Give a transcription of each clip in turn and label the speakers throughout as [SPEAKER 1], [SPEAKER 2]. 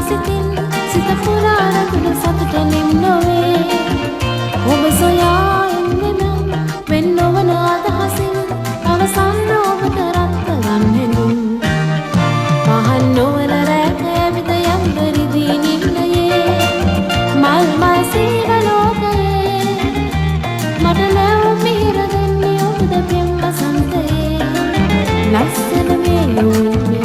[SPEAKER 1] සිතින් සිත පුරාණ තුන සතුට නිම් නොවේ ඔබ සොයා එන්නේ නම් වෙන් නොවන අදහසින් අවසන් ඔබට රත් ගන්නෙනුම් පහන් නොවන රැක ඇවිද යම් පරිදි නිම්නයේ මල් මල් සීර ලෝකයේ මට නැව මිහිර දෙන්නේ ඔබද පෙම් වසන්තයේ ලස්සන මේ යෝන්නේ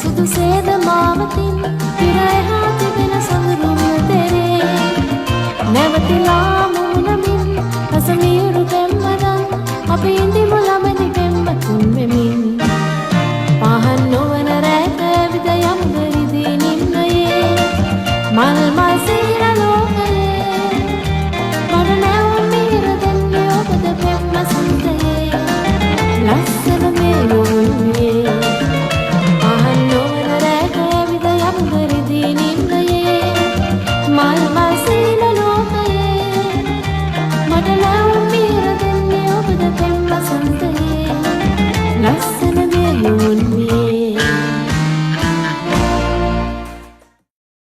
[SPEAKER 1] සුදු සේද මාවතින් පිරයහා තිබෙන සඳරුම තෙරේ නැවතිලා මුණමින් රසමියුරු පෙම්වදන් අපි ඉඳිමු ළමදි පෙම්වතුන් වෙමින් පහන් නොවන රැක විද යම් ගරිදී නිම්නයේ මල්